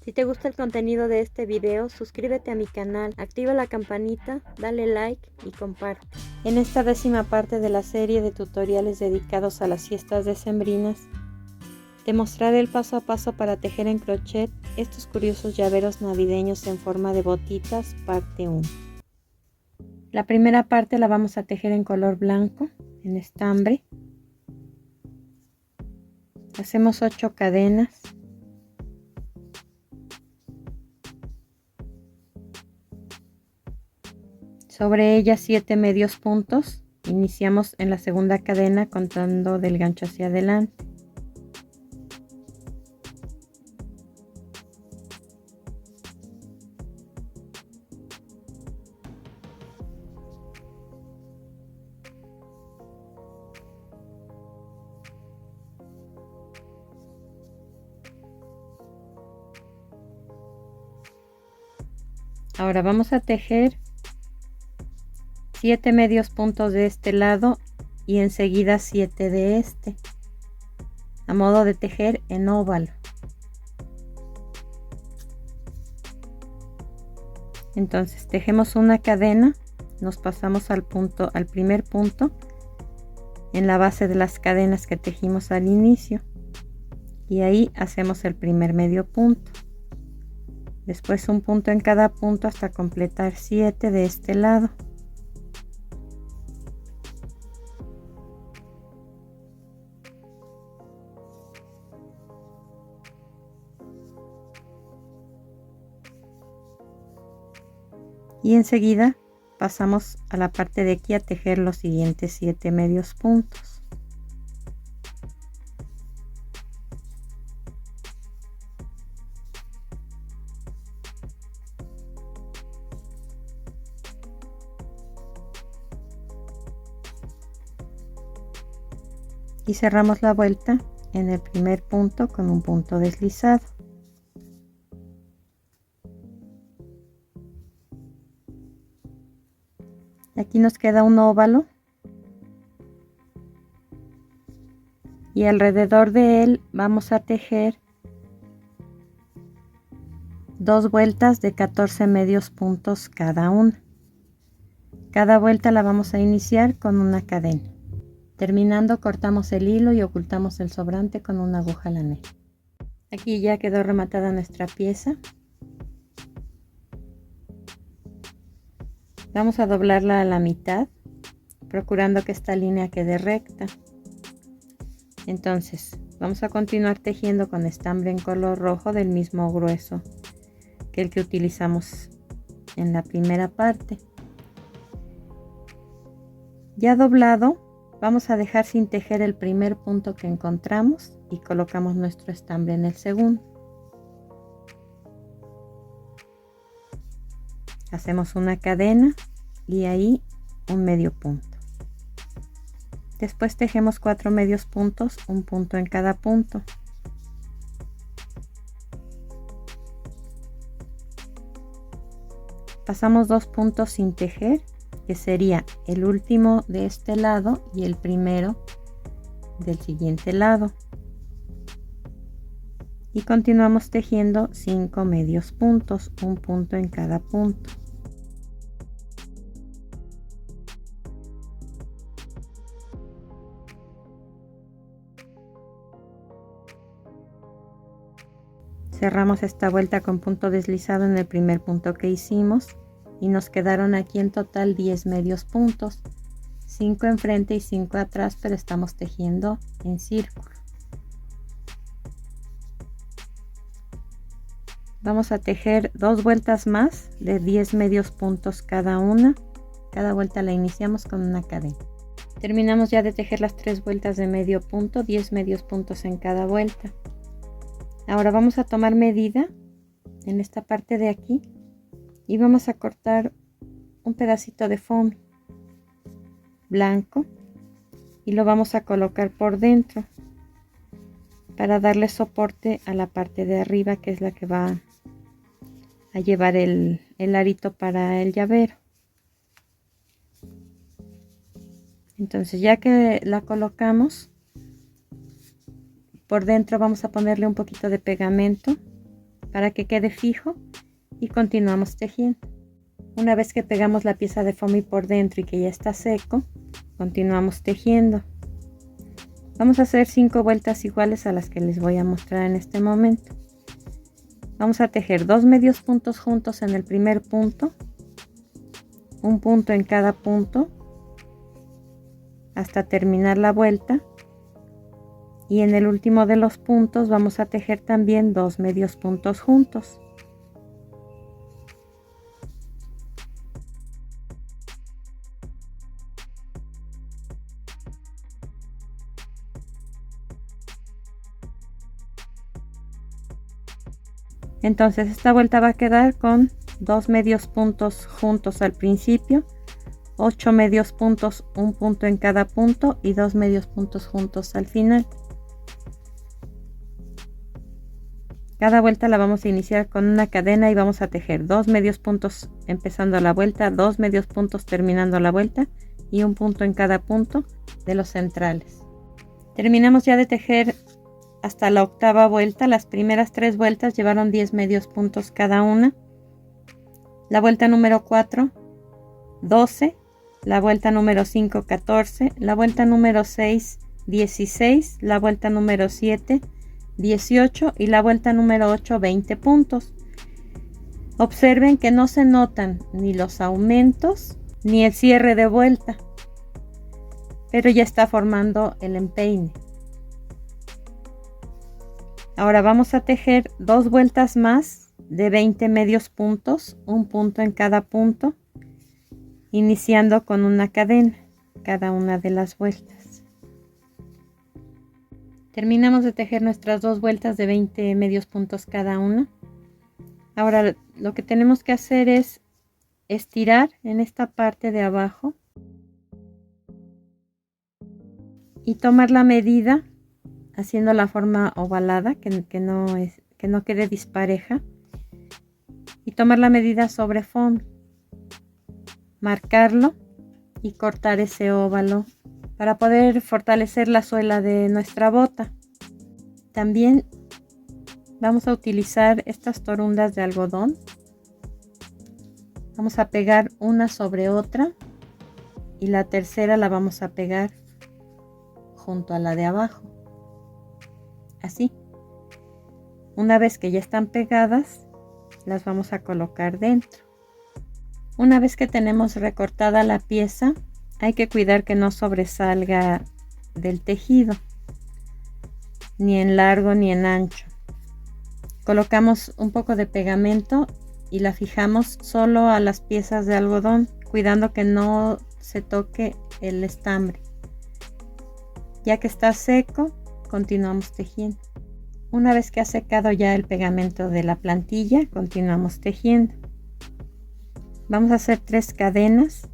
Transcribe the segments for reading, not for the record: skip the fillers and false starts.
Si te gusta el contenido de este video, suscríbete a mi canal, activa la campanita, dale like y comparte. En esta 10ª parte de la serie de tutoriales dedicados a las fiestas decembrinas, te mostraré el paso a paso para tejer en crochet estos curiosos llaveros navideños en forma de botitas, parte 1. La primera parte la vamos a tejer en color blanco, en estambre. Hacemos 8 cadenas. Sobre ellas 7 medios puntos. Iniciamos en la segunda cadena contando del gancho hacia adelante. Ahora vamos a tejer 7 medios puntos de este lado y enseguida 7 de este, a modo de tejer en óvalo. Entonces tejemos una cadena, nos pasamos al primer punto en la base de las cadenas que tejimos al inicio y ahí hacemos el primer medio punto. Después un punto en cada punto hasta completar 7 de este lado. Y enseguida pasamos a la parte de aquí a tejer los siguientes 7 medios puntos. Y cerramos la vuelta en el primer punto con un punto deslizado. Aquí nos queda un óvalo y alrededor de él vamos a tejer 2 vueltas de 14 medios puntos cada una. Cada vuelta la vamos a iniciar con una cadena. Terminando, cortamos el hilo y ocultamos el sobrante con una aguja lanera. Aquí ya quedó rematada nuestra pieza. Vamos a doblarla a la mitad, procurando que esta línea quede recta. Entonces, vamos a continuar tejiendo con estambre en color rojo del mismo grueso que el que utilizamos en la primera parte. Ya doblado, vamos a dejar sin tejer el primer punto que encontramos y colocamos nuestro estambre en el segundo. Hacemos una cadena y ahí un medio punto. Después tejemos 4 medios puntos, un punto en cada punto. Pasamos 2 puntos sin tejer, que sería el último de este lado y el primero del siguiente lado. Y continuamos tejiendo 5 medios puntos, un punto en cada punto. Cerramos esta vuelta con punto deslizado en el primer punto que hicimos y nos quedaron aquí en total 10 medios puntos, 5 enfrente y 5 atrás, pero estamos tejiendo en círculo. Vamos a tejer 2 vueltas más de 10 medios puntos cada una. Cada vuelta la iniciamos con una cadena. Terminamos ya de tejer las 3 vueltas de medio punto, 10 medios puntos en cada vuelta. Ahora vamos a tomar medida en esta parte de aquí y vamos a cortar un pedacito de foamy blanco y lo vamos a colocar por dentro para darle soporte a la parte de arriba, que es la que va a llevar el arito para el llavero. Entonces, ya que la colocamos, por dentro vamos a ponerle un poquito de pegamento para que quede fijo y continuamos tejiendo. Una vez que pegamos la pieza de foamy por dentro y que ya está seco, continuamos tejiendo. Vamos a hacer 5 vueltas iguales a las que les voy a mostrar en este momento. Vamos a tejer 2 medios puntos juntos en el primer punto, un punto en cada punto hasta terminar la vuelta, y en el último de los puntos vamos a tejer también 2 medios puntos juntos. Entonces esta vuelta va a quedar con 2 medios puntos juntos al principio, 8 medios puntos, un punto en cada punto y 2 medios puntos juntos al final. Cada vuelta la vamos a iniciar con una cadena y vamos a tejer 2 medios puntos empezando la vuelta, 2 medios puntos terminando la vuelta y un punto en cada punto de los centrales. Terminamos ya de tejer hasta la octava vuelta. Las primeras 3 vueltas llevaron 10 medios puntos cada una. La vuelta número 4, 12. La vuelta número 5, 14. La vuelta número 6, 16. La vuelta número 7, 18. Y la vuelta número 8, 20 puntos. Observen que no se notan ni los aumentos ni el cierre de vuelta, pero ya está formando el empeine. Ahora vamos a tejer 2 vueltas más de 20 medios puntos, un punto en cada punto, iniciando con una cadena cada una de las vueltas. Terminamos de tejer nuestras 2 vueltas de 20 medios puntos cada una. Ahora lo que tenemos que hacer es estirar en esta parte de abajo y tomar la medida haciendo la forma ovalada, que no quede dispareja, y tomar la medida sobre foamy, marcarlo y cortar ese óvalo para poder fortalecer la suela de nuestra bota. También vamos a utilizar estas torundas de algodón. Vamos a pegar una sobre otra y la tercera la vamos a pegar junto a la de abajo. Así. Una vez que ya están pegadas, las vamos a colocar dentro. Una vez que tenemos recortada la pieza, hay que cuidar que no sobresalga del tejido, ni en largo ni en ancho. Colocamos un poco de pegamento y la fijamos solo a las piezas de algodón, cuidando que no se toque el estambre. Ya que está seco, continuamos tejiendo. Una vez que ha secado ya el pegamento de la plantilla, continuamos tejiendo. Vamos a hacer 3 cadenas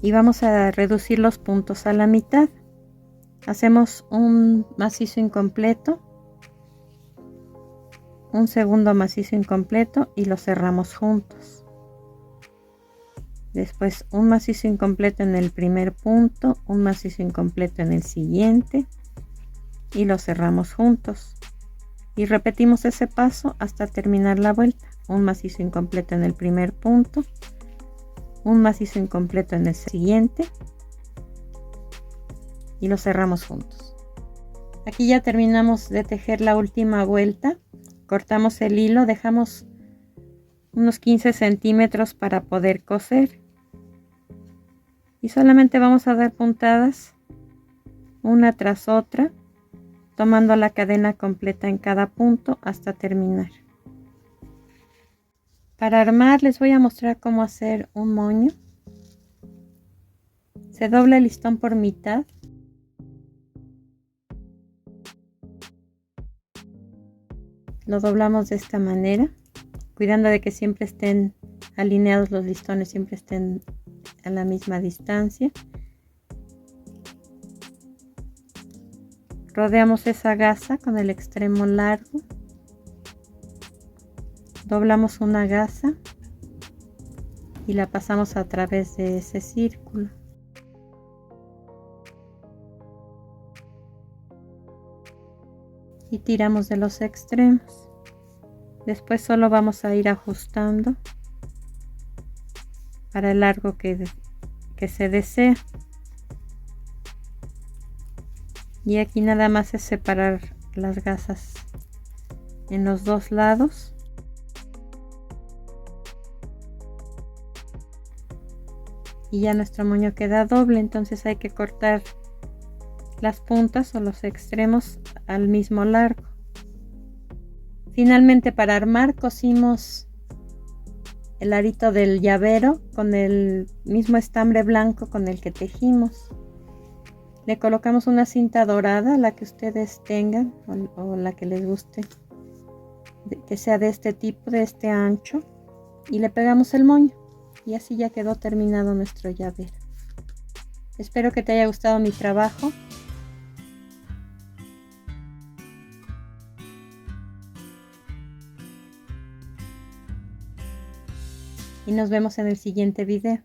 y vamos a reducir los puntos a la mitad. Hacemos un macizo incompleto, un segundo macizo incompleto y lo cerramos juntos. Después un macizo incompleto en el primer punto, un macizo incompleto en el siguiente y lo cerramos juntos. Y repetimos ese paso hasta terminar la vuelta. Un macizo incompleto en el primer punto, un macizo incompleto en el siguiente y lo cerramos juntos. Aquí ya terminamos de tejer la última vuelta. Cortamos el hilo, dejamos unos 15 centímetros para poder coser. Y solamente vamos a dar puntadas una tras otra, tomando la cadena completa en cada punto hasta terminar. Para armar les voy a mostrar cómo hacer un moño. Se dobla el listón por mitad. Lo doblamos de esta manera, cuidando de que siempre estén alineados los listones, siempre estén a la misma distancia. Rodeamos esa gasa con el extremo largo, doblamos una gasa y la pasamos a través de ese círculo. y tiramos de los extremos. Después solo vamos a ir ajustando para el largo que se desea. Y aquí nada más es separar las gasas en los dos lados. Y ya nuestro moño queda doble, entonces hay que cortar las puntas o los extremos al mismo largo. Finalmente, para armar, cosimos el arito del llavero con el mismo estambre blanco con el que tejimos. Le colocamos una cinta dorada, la que ustedes tengan o la que les guste, que sea de este tipo, de este ancho, y le pegamos el moño y así ya quedó terminado nuestro llavero. Espero que te haya gustado mi trabajo. Y nos vemos en el siguiente video.